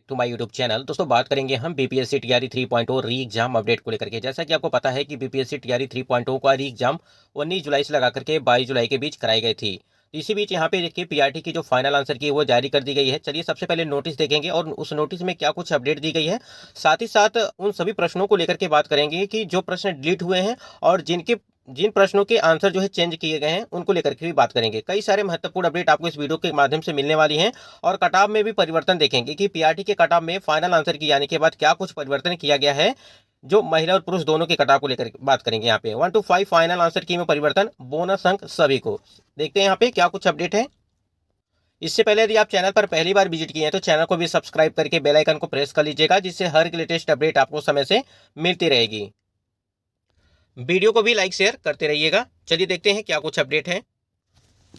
To my YouTube channel. दोस्तों बात करेंगे हम बीपीएससी टीआरई 3.0 री एग्जाम अपडेट को लेकर के। जैसा कि आपको पता है कि बीपीएससी टीआरई 3.0 का री एग्जाम 19 जुलाई से लगा करके 22 जुलाई के बीच कराई गई थी। इसी बीच यहाँ पे देखिए पीआरटी की जो फाइनल आंसर की वो जारी कर दी गई है। चलिए सबसे पहले नोटिस देखेंगे और उस नोटिस में क्या कुछ अपडेट दी गई है, साथ ही साथ उन सभी प्रश्नों को लेकर के बात करेंगे कि जो प्रश्न डिलीट हुए हैं और जिन प्रश्नों के आंसर जो है चेंज किए गए हैं उनको लेकर के भी बात करेंगे। कई सारे महत्वपूर्ण अपडेट आपको इस वीडियो के माध्यम से मिलने वाली हैं और कट ऑफ में भी परिवर्तन देखेंगे कि पीआरटी के कट ऑफ में फाइनल आंसर की आने के बाद क्या कुछ परिवर्तन किया गया है। जो महिला और पुरुष दोनों के कट ऑफ को लेकर बात करेंगे। यहाँ पे 1 to 5 फाइनल आंसर की में परिवर्तन, बोनस अंक सभी को देखते हैं यहाँ पे क्या कुछ अपडेट है। इससे पहले यदि आप चैनल पर पहली बार विजिट किए हैं तो चैनल को भी सब्सक्राइब करके बेल आइकन को प्रेस कर लीजिएगा, जिससे हर लेटेस्ट अपडेट आपको समय से मिलती रहेगी। वीडियो को भी लाइक शेयर करते रहिएगा। चलिए देखते हैं क्या कुछ अपडेट है।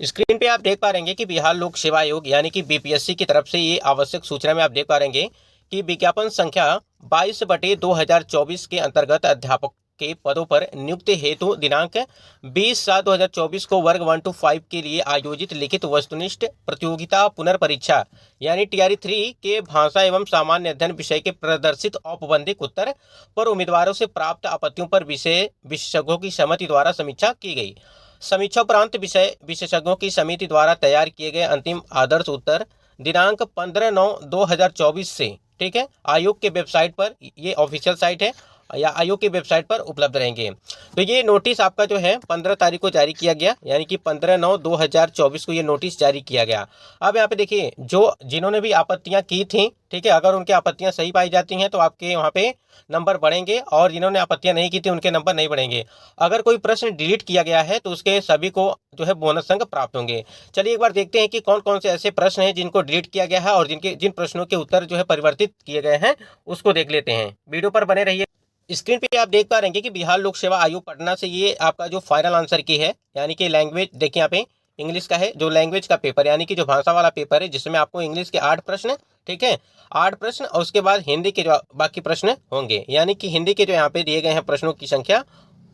स्क्रीन पे आप देख पा रहे हैं कि बिहार लोक सेवा आयोग यानी कि बीपीएससी की तरफ से ये आवश्यक सूचना में आप देख पा रहे हैं कि विज्ञापन संख्या 22/2024 के अंतर्गत अध्यापक के पदों पर नियुक्ति हेतु दिनांक 20/7/2024 को वर्ग 1 to 5 के लिए आयोजित लिखित वस्तुनिष्ठ प्रतियोगिता पुनर्परीक्षा यानी टीआरई 3 के भाषा एवं सामान्य अध्ययन विषय के प्रदर्शित औपबंधिक उत्तर पर उम्मीदवारों से प्राप्त आपत्तियों पर विशेषज्ञों की समिति द्वारा समीक्षा की गई। समीक्षा उपरांत विशेषज्ञों की समिति द्वारा तैयार किए गए अंतिम आदर्श उत्तर दिनांक 15/9/2024 से, ठीक है, आयोग के वेबसाइट पर, ये ऑफिशियल साइट है या आयोग की वेबसाइट पर उपलब्ध रहेंगे। तो ये नोटिस आपका जो है 15 तारीख को जारी किया गया, यानी कि 15/9/2024 को ये नोटिस जारी किया गया। अब यहाँ पे देखिए जिन्होंने भी आपत्तियां की थी, ठीक है, अगर उनकी आपत्तियां सही पाई जाती हैं तो आपके वहाँ पे नंबर बढ़ेंगे और जिन्होंने आपत्तियां नहीं की थी उनके नंबर नहीं बढ़ेंगे। अगर कोई प्रश्न डिलीट किया गया है तो उसके सभी को जो है बोनस अंक प्राप्त होंगे। चलिए एक बार देखते हैं कि कौन कौन से ऐसे प्रश्न हैं जिनको डिलीट किया गया है और जिन प्रश्नों के उत्तर जो है परिवर्तित किए गए हैं उसको देख लेते हैं। वीडियो पर बने रहिए। स्क्रीन पे आप देख पा रहे हैं कि बिहार लोक सेवा आयोग पटना से ये आपका जो फाइनल आंसर की है, यानी कि लैंग्वेज देखिए यहाँ पे इंग्लिश का है, जो लैंग्वेज का पेपर यानी कि जो भाषा वाला पेपर है जिसमें आपको इंग्लिश के 8 प्रश्न, ठीक है, 8 प्रश्न और उसके बाद हिंदी के जो बाकी प्रश्न होंगे, यानी कि हिंदी के जो यहाँ पे दिए गए हैं प्रश्नों की संख्या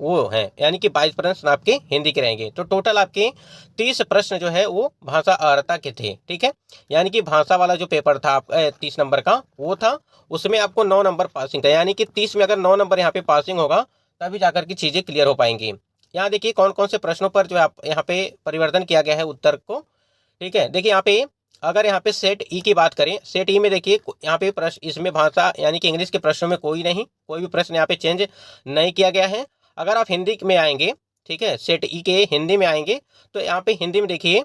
वो है, यानी कि 22 प्रश्न आपके हिंदी के रहेंगे। तो टोटल आपके 30 प्रश्न जो है वो भाषा अर्हता के थे, ठीक है, यानी कि भाषा वाला जो पेपर था आपका 30 नंबर का वो था, उसमें आपको 9 नंबर पासिंग था, यानी कि 30 में अगर 9 नंबर यहाँ पे पासिंग होगा तभी जाकर की चीज़ें क्लियर हो पाएंगी। यहाँ देखिए कौन कौन से प्रश्नों पर जो आप यहाँ पे परिवर्तन किया गया है उत्तर को, ठीक है। देखिए यहाँ पे अगर यहाँ पे सेट ई की बात करें, सेट ई में देखिए यहाँ पे प्रश्न, इसमें भाषा यानी कि इंग्लिश के प्रश्नों में कोई भी प्रश्न यहाँ पे चेंज नहीं किया गया है। अगर आप हिंदी में आएंगे, ठीक है, सेट ई के हिंदी में आएंगे तो यहाँ पे हिंदी में देखिए,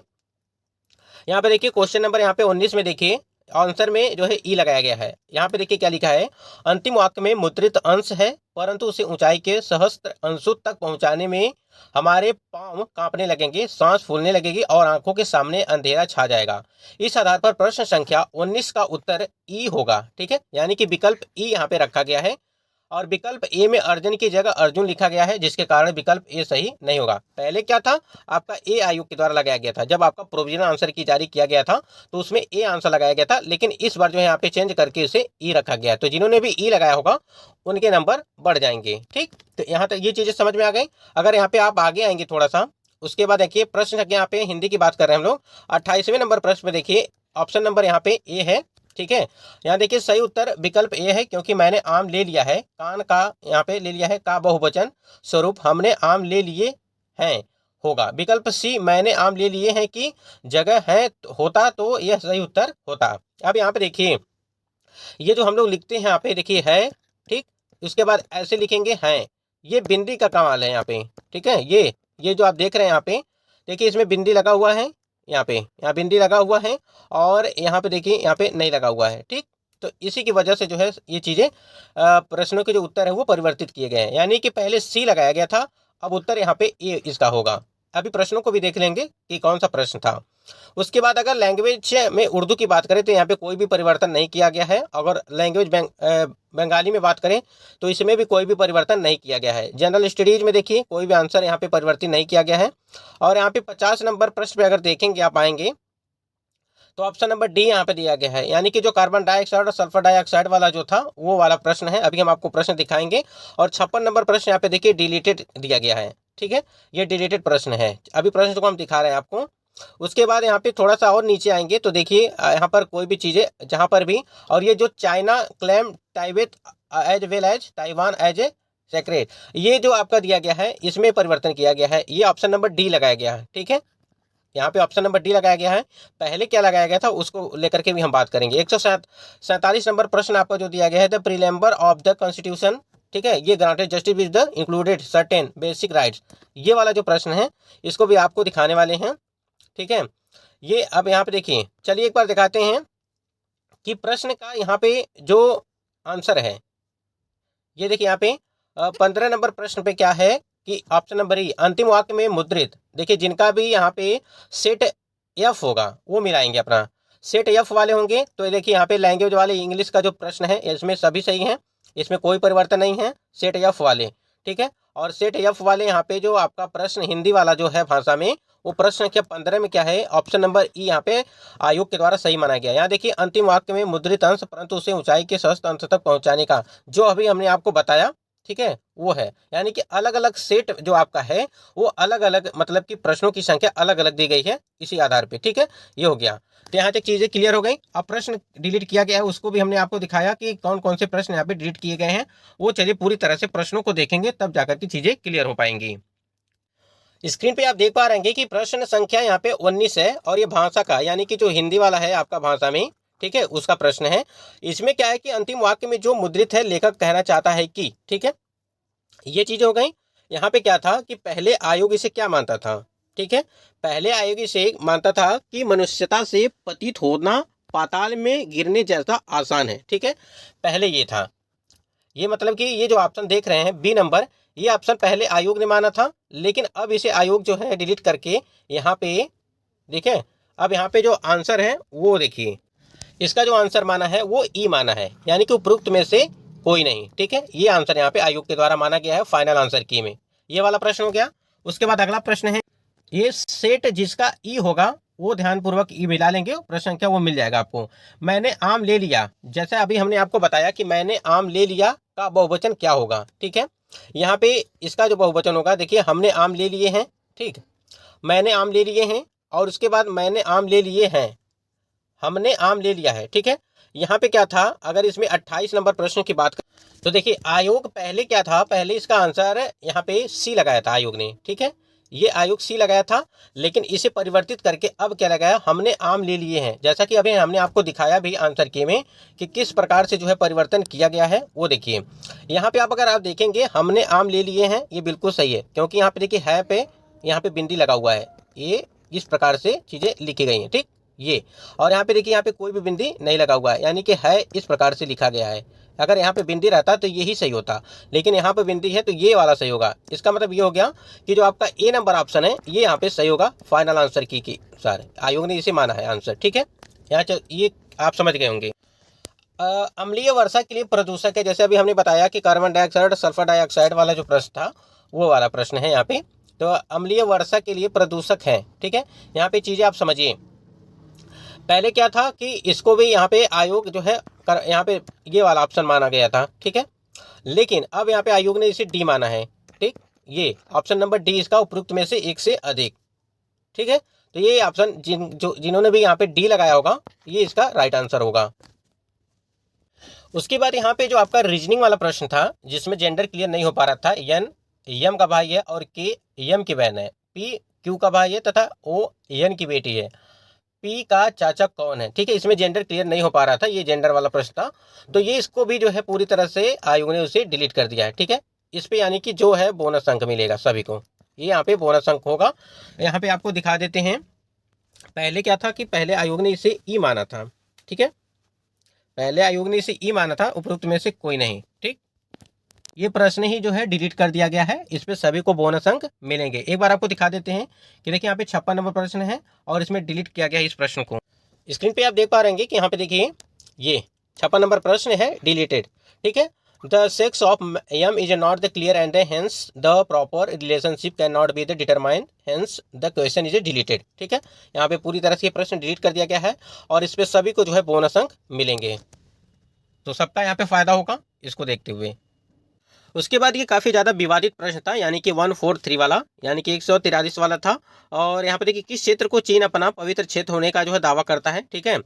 यहाँ पे देखिए क्वेश्चन नंबर यहाँ पे 19 में देखिए आंसर में जो है ई लगाया गया है। यहाँ पे देखिए क्या लिखा है, अंतिम वाक्य में मुद्रित अंश है परंतु उसे ऊंचाई के सहस्त्र अंशों तक पहुंचाने में हमारे पांव कांपने लगेंगे, सांस फूलने लगेगी और आंखों के सामने अंधेरा छा जाएगा। इस आधार पर प्रश्न संख्या 19 का उत्तर ई होगा, ठीक है, यानी कि विकल्प ई यहाँ पे रखा गया है और विकल्प ए में अर्जुन की जगह अर्जुन लिखा गया है, जिसके कारण विकल्प ए सही नहीं होगा। पहले क्या था आपका ए आयोग के द्वारा लगाया गया था, जब आपका प्रोविजनल आंसर की जारी किया गया था तो उसमें ए आंसर लगाया गया था, लेकिन इस बार जो है यहाँ पे चेंज करके उसे ई रखा गया है। तो जिन्होंने भी ई लगाया होगा उनके नंबर बढ़ जाएंगे, ठीक। तो यहाँ तक ये चीजें समझ में आ गई। अगर यहाँ पे आप आगे आएंगे थोड़ा सा, उसके बाद देखिए प्रश्न यहाँ पे हिंदी की बात कर रहे हैं हम लोग, 28वें नंबर प्रश्न में देखिए ऑप्शन नंबर यहाँ पे ए है, ठीक है। यहाँ देखिए सही उत्तर विकल्प ए है, क्योंकि मैंने आम ले लिया है, कान का यहाँ पे ले लिया है का बहुवचन स्वरूप हमने आम ले लिए हैं होगा। विकल्प सी मैंने आम ले लिए हैं की जगह है होता तो यह सही उत्तर होता। अब यहाँ पे देखिए ये जो हम लोग लिखते हैं यहाँ पे देखिए है, ठीक, उसके बाद ऐसे लिखेंगे हैं, ये बिंदी का कमाल है यहाँ पे, ठीक है। ये जो आप देख रहे हैं यहाँ पे देखिए इसमें बिंदी लगा हुआ है, यहाँ बिंदी लगा हुआ है और यहाँ पे देखिए यहाँ पे नहीं लगा हुआ है, ठीक। तो इसी की वजह से जो है ये चीज़ें प्रश्नों के जो उत्तर है वो परिवर्तित किए गए हैं, यानी कि पहले सी लगाया गया था, अब उत्तर यहाँ पे ए इसका होगा। अभी प्रश्नों को भी देख लेंगे कि कौन सा प्रश्न था। उसके बाद अगर लैंग्वेज में उर्दू की बात करें तो यहाँ पे कोई भी परिवर्तन नहीं किया गया है। अगर लैंग्वेज बंगाली में बात करें तो इसमें भी कोई भी परिवर्तन नहीं किया गया है। जनरल स्टडीज में देखिए कोई भी आंसर यहाँ पे परिवर्तित नहीं किया गया है। और यहाँ पे 50 नंबर प्रश्न में अगर देखेंगे आप आएंगे तो ऑप्शन नंबर डी यहाँ पे दिया गया है, यानी कि जो कार्बन डाइऑक्साइड और सल्फर डाइऑक्साइड वाला जो था वो वाला प्रश्न है। अभी हम आपको प्रश्न दिखाएंगे। और 56 नंबर प्रश्न यहाँ पे देखिए डिलीटेड दिया गया है, ठीक है, ये डिलीटेड प्रश्न है। अभी प्रश्न को हम दिखा रहे हैं आपको। उसके बाद यहाँ पे थोड़ा सा और नीचे आएंगे तो देखिए यहाँ पर कोई भी चीज़ें जहाँ पर भी, और ये जो China claim Tibet as well as Taiwan as a secret, ये जो आपका दिया गया है इसमें परिवर्तन किया गया है, ये ऑप्शन नंबर डी लगाया गया है। ठीक है, यहाँ पे ऑप्शन नंबर डी लगाया गया है। पहले क्या लगाया गया था उसको लेकर के भी हम बात करेंगे। 147 नंबर प्रश्न आपका जो दिया गया है, द प्रीलेम्बर ऑफ द कॉन्स्टिट्यूशन, ठीक है, ये granted justice with the included certain basic rights, ये वाला जो प्रश्न है इसको भी आपको दिखाने वाले हैं। ठीक है, ये अब यहाँ पे देखिए, चलिए एक बार दिखाते हैं कि प्रश्न का यहाँ पे जो आंसर है, ये देखिए यहाँ पे 15 नंबर प्रश्न पे क्या है कि ऑप्शन नंबर ई, अंतिम वाक्य में मुद्रित, देखिए जिनका भी यहाँ पे सेट एफ होगा वो मिलाएंगे अपना, सेट एफ वाले होंगे तो ये देखिए यहाँ पे लैंग्वेज वाले इंग्लिश का जो प्रश्न है इसमें सभी सही है, इसमें कोई परिवर्तन नहीं है, सेट एफ वाले। ठीक है, और सेट एफ वाले यहाँ पे जो आपका प्रश्न हिंदी वाला जो है भाषा में, वो प्रश्न संख्या 15 में क्या है, ऑप्शन नंबर ई यहाँ पे आयोग के द्वारा सही माना गया। यहाँ देखिए अंतिम वाक्य में मुद्रित अंश परंतु उसे ऊंचाई के सहस्त्र अंश तक पहुंचाने का, जो अभी हमने आपको बताया, ठीक है, वो है, यानी कि अलग अलग सेट जो आपका है वो अलग अलग, मतलब कि प्रश्नों की संख्या अलग अलग दी गई है इसी आधार पे। ठीक है, ये हो गया, तो यहाँ तक चीज़ें क्लियर हो गई। अब प्रश्न डिलीट किया गया है उसको भी हमने आपको दिखाया कि कौन कौन से प्रश्न यहाँ पे डिलीट किए गए हैं, वो चलिए पूरी तरह से प्रश्नों को देखेंगे तब जाकर के चीज़ें क्लियर हो पाएंगी। स्क्रीन पे आप देख पा रहे हैं कि प्रश्न संख्या यहाँ पे 19 है और ये भाषा का, यानी कि जो हिंदी वाला है आपका भाषा में, ठीक है, उसका प्रश्न है। इसमें क्या है कि अंतिम वाक्य में जो मुद्रित है लेखक कहना चाहता है कि, ठीक है, ये चीज़ हो गई। यहाँ पे क्या था कि पहले आयोग इसे क्या मानता था, ठीक है, पहले आयोग इसे मानता था कि मनुष्यता से पतित होना पाताल में गिरने जैसा आसान है। ठीक है, पहले ये था, ये मतलब कि ये जो ऑप्शन देख रहे हैं बी नंबर, ये ऑप्शन पहले आयोग ने माना था, लेकिन अब इसे आयोग जो है डिलीट करके यहाँ पे देखिए, अब यहाँ पे जो आंसर है वो देखिए, इसका जो आंसर माना है वो ई माना है, यानी कि उपरोक्त में से कोई नहीं। ठीक है, ये आंसर यहाँ पे आयोग के द्वारा माना गया है फाइनल आंसर की में। ये वाला प्रश्न हो गया। उसके बाद अगला प्रश्न है, ये सेट जिसका ई होगा वो ध्यानपूर्वक ई मिला लेंगे, प्रश्न संख्या वो मिल जाएगा आपको। मैंने आम ले लिया, जैसे अभी हमने आपको बताया कि मैंने आम ले लिया का बहुवचन क्या होगा। ठीक है, यहाँ पे इसका जो बहुवचन होगा, देखिए हमने आम ले लिए हैं, ठीक, मैंने आम ले लिए हैं, और उसके बाद मैंने आम ले लिए हैं, हमने आम ले लिया है। ठीक है, यहाँ पे क्या था, अगर इसमें 28 नंबर प्रश्न की बात करें तो देखिए आयोग पहले क्या था, पहले इसका आंसर यहाँ पे सी लगाया था आयोग ने। ठीक है, ये आयोग सी लगाया था, लेकिन इसे परिवर्तित करके अब क्या लगाया, हमने आम ले लिए हैं, जैसा कि अभी हमने आपको दिखाया भी आंसर के में कि किस प्रकार से जो है परिवर्तन किया गया है, वो देखिए। यहाँ पे अगर आप देखेंगे हमने आम ले लिए हैं, ये बिल्कुल सही है, क्योंकि यहाँ पे देखिए है पे यहाँ पे बिंदी लगा हुआ है, ये इस प्रकार से चीज़ें लिखी गई हैं। ठीक, ये, और यहाँ पे देखिए यहाँ पे कोई भी बिंदी नहीं लगा हुआ है, यानी कि है इस प्रकार से लिखा गया है। अगर यहाँ पे बिंदी रहता तो यही सही होता, लेकिन यहाँ पे बिंदी है तो ये वाला सही होगा। इसका मतलब ये हो गया कि जो आपका ए नंबर ऑप्शन है ये यहाँ पे सही होगा फाइनल आंसर की सर आयोग ने इसे माना है आंसर। ठीक है, यहाँ ये आप समझ गए होंगे। अम्लीय वर्षा के लिए प्रदूषक है, जैसे अभी हमने बताया कि कार्बन डाइऑक्साइड सल्फर डाइऑक्साइड वाला जो प्रश्न था वो वाला प्रश्न है यहाँ पे। तो अम्लीय वर्षा के लिए प्रदूषक है। ठीक है, यहाँ पे चीज़ें आप समझिए। पहले क्या था कि इसको भी यहाँ पे आयोग जो है यहाँ पे ये वाला ऑप्शन माना गया था। ठीक है, लेकिन अब यहाँ पे आयोग ने इसे डी माना है। ठीक, ये ऑप्शन नंबर डी इसका उपयुक्त में से एक से अधिक। ठीक है, तो ये ऑप्शन जिन्होंने भी यहाँ पे डी लगाया होगा ये इसका राइट आंसर होगा। उसके बाद यहाँ पे जो आपका रीजनिंग वाला प्रश्न था जिसमें जेंडर क्लियर नहीं हो पा रहा था, एन यम का भाई है और के यम की बहन है, पी क्यू का भाई है तथा ओ एन की बेटी है, पी का चाचा कौन है। ठीक है, इसमें जेंडर क्लियर नहीं हो पा रहा था, ये जेंडर वाला प्रश्न था, तो ये इसको भी जो है पूरी तरह से आयोग ने उसे डिलीट कर दिया है। ठीक है, इस पे यानी कि जो है बोनस अंक मिलेगा सभी को, ये यहाँ पे बोनस अंक होगा। यहाँ पे आपको दिखा देते हैं, पहले क्या था कि पहले आयोग ने इसे ई माना था। ठीक है, पहले आयोग ने इसे ई माना था, उपरोक्त में से कोई नहीं। ठीक, ये प्रश्न ही जो है डिलीट कर दिया गया है, इस पे सभी को बोनस अंक मिलेंगे। एक बार आपको दिखा देते हैं कि देखिए यहाँ पे 56 नंबर प्रश्न है और इसमें डिलीट किया गया है इस प्रश्न को। स्क्रीन पे आप देख पा रहे हैं कि यहाँ पे देखिए ये 56 नंबर प्रश्न है डिलीटेड। ठीक है, the sex of M is not the clear and hence the proper relationship can not be the determined hence the question is deleted. ठीक है, यहाँ पे पूरी तरह से ये प्रश्न डिलीट कर दिया गया है और इस पे सभी को जो है बोनस अंक मिलेंगे, तो सबका यहाँ पे फायदा होगा इसको देखते हुए। उसके बाद ये काफ़ी ज़्यादा विवादित प्रश्न था, यानी कि 143 वाला, यानी कि 143 वाला था। और यहाँ पे देखिए किस क्षेत्र को चीन अपना पवित्र क्षेत्र होने का जो है दावा करता है, ठीक है।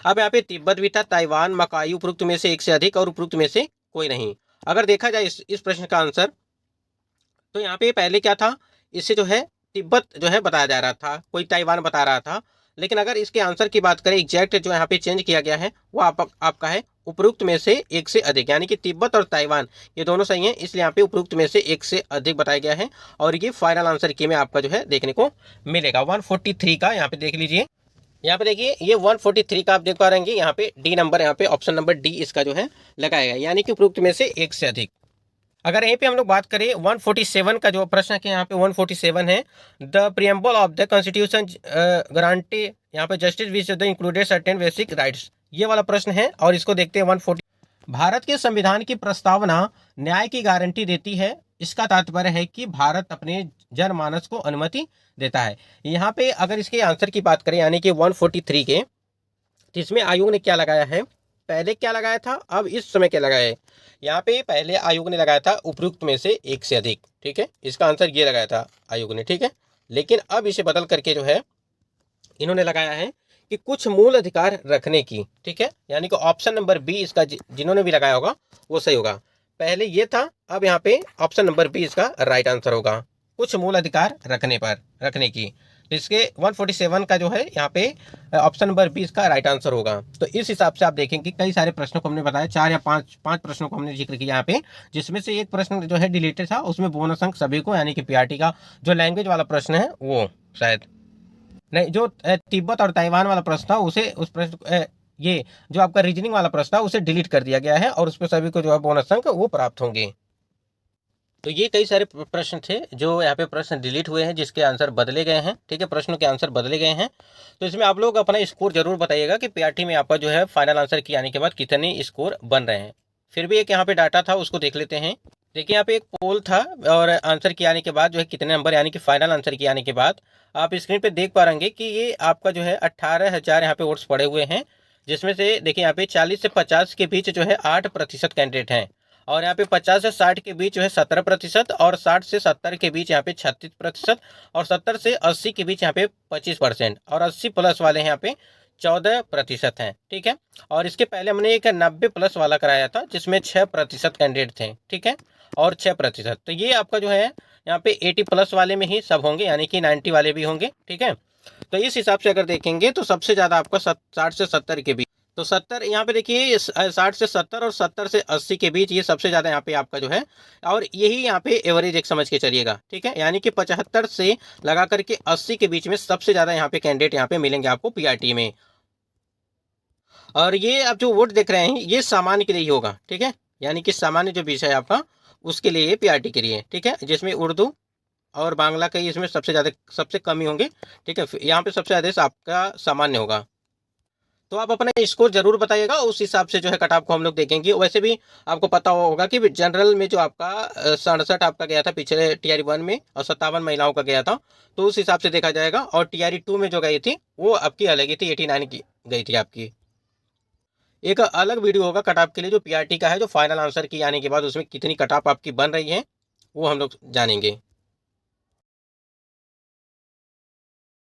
अब यहाँ पे तिब्बत भी था, ताइवान, मकाई, उपरोक्त में से एक से अधिक और उपरोक्त में से कोई नहीं। अगर देखा जाए इस प्रश्न का आंसर, तो यहाँ पे पहले क्या था, इससे जो है तिब्बत जो है बताया जा रहा था, कोई ताइवान बता रहा था। लेकिन अगर इसके आंसर की बात करें, एग्जैक्ट जो यहाँ पे चेंज किया गया है वो आपका है उपरोक्त में से एक से अधिक, यानी कि तिब्बत और ताइवान ये दोनों सही हैं, इसलिए यहाँ पे उपरोक्त में से एक से अधिक बताया गया है। और ये फाइनल आंसर की में आपका जो है देखने को मिलेगा 143 का। यहाँ पे देख लीजिए, यहाँ पे देखिए ये 143 का आप देख पा रहे हैं, यहाँ पे डी नंबर, यहाँ पे ऑप्शन नंबर डी इसका जो है लगाएगा, यानी कि उपरोक्त में से एक से अधिक। अगर यहीं पे हम लोग बात करें 147 का जो प्रश्न है, यहाँ पे 147 है, the preamble of the constitution guarantee, यहाँ पे justice which the included certain basic rights, ये वाला प्रश्न है। और इसको देखते हैं 140। भारत के संविधान की प्रस्तावना न्याय की गारंटी देती है, इसका तात्पर्य है कि भारत अपने जनमानस को अनुमति देता है। यहाँ पे अगर इसके आंसर की बात करें, यानी कि 143 के, तो इसमें आयोग ने क्या लगाया है, पहले क्या लगाया था, अब इस समय क्या लगाया है। यहाँ पे पहले आयोग ने लगाया था उपयुक्त में से एक से अधिक, ठीक है, इसका आंसर ये लगाया था आयोग ने, ठीक है। लेकिन अब इसे बदल करके जो है इन्होंने लगाया है कि कुछ मूल अधिकार रखने की, ठीक है, यानी कि ऑप्शन नंबर बी इसका जिन्होंने भी लगाया होगा वो सही होगा। पहले ये था, अब यहाँ पे ऑप्शन नंबर बी इसका राइट आंसर होगा, कुछ मूल अधिकार रखने की। इसके 147 का जो है यहाँ पे ऑप्शन नंबर बी इसका राइट आंसर होगा। तो इस हिसाब से आप देखेंगे कई सारे प्रश्नों को हमने बताया, 4 या 5 प्रश्नों को हमने जिक्र किया यहाँ पे, जिसमें से एक प्रश्न जो है डिलीटेड था, उसमें बोनस अंक सभी को, यानी कि पीआरटी का जो लैंग्वेज वाला प्रश्न है वो शायद नहीं, जो तिब्बत और ताइवान वाला प्रश्न था उसे, उस प्रश्न ये जो आपका रीजनिंग वाला प्रश्न था उसे डिलीट कर दिया गया है, और उस पर सभी को जो है बोनस अंक वो प्राप्त होंगे। तो ये कई सारे प्रश्न थे जो यहाँ पे प्रश्न डिलीट हुए हैं, जिसके आंसर बदले गए हैं, ठीक है, प्रश्नों के आंसर बदले गए हैं। तो इसमें आप लोग अपना स्कोर जरूर बताइएगा कि पीआरटी में आपका जो है फाइनल आंसर की आने के बाद कितने स्कोर बन रहे हैं। फिर भी एक यहाँ पे डाटा था, उसको देख लेते हैं। देखिए यहाँ पे एक पोल था, और आंसर किए आने के बाद जो है कितने नंबर, यानी कि फाइनल आंसर किए आने के बाद आप स्क्रीन पे देख पा रहेंगे कि ये आपका जो है 18,000 यहाँ पे वोट्स पड़े हुए हैं, जिसमें से देखिए यहाँ पे 40 से 50 के बीच जो है 8% कैंडिडेट हैं, और यहाँ पे 50 से 60 के बीच जो है 17%, और 60 से 70 के बीच यहाँ पे 36%, और 70 से 80 के बीच यहाँ पे 25%, और 80 प्लस वाले यहाँ पे 14% हैं, ठीक है। और इसके पहले हमने एक 90 प्लस वाला कराया था, जिसमें 6% कैंडिडेट थे, ठीक है, और 6%। तो ये आपका जो है यहाँ पे 80 प्लस वाले में ही सब होंगे, यानी कि 90 वाले भी होंगे, ठीक है। तो इस हिसाब से अगर देखेंगे तो सबसे ज़्यादा आपका 60 से 70 के बीच, तो 70 यहाँ पे देखिए 60 से 70 और 70 से 80 के बीच ये सबसे ज़्यादा यहाँ पे आपका जो है, और यही यहाँ पे एवरेज एक समझ के चलिएगा, ठीक है, यानी कि 75 से लगा करके 80 के बीच में सबसे ज़्यादा यहाँ पे कैंडिडेट यहाँ पे मिलेंगे आपको पीआरटी में। और ये आप जो वोट देख रहे हैं ये सामान्य के लिए ही होगा, ठीक है, यानी कि सामान्य जो विषय है आपका उसके लिए ये पीआरटी के लिए, ठीक है, जिसमें उर्दू और बांग्ला के इसमें सबसे ज़्यादा, सबसे कम ही होंगे, ठीक है। यहाँ पे सबसे ज़्यादा आपका सामान्य होगा। तो आप अपना स्कोर जरूर बताइएगा, उस हिसाब से जो है कट ऑफ को हम लोग देखेंगे। वैसे भी आपको पता होगा कि जनरल में जो आपका 67 आपका गया था पिछले टीआरई 1 में, और 57 महिलाओं का गया था, तो उस हिसाब से देखा जाएगा। और टीआरई 2 में जो गई थी वो आपकी अलग ही थी, 89 की गई थी आपकी। एक अलग वीडियो होगा कट ऑफ के लिए जो पीआरटी का है, जो फाइनल आंसर की आने के बाद उसमें कितनी कट ऑफ आपकी बन रही है वो हम लोग जानेंगे।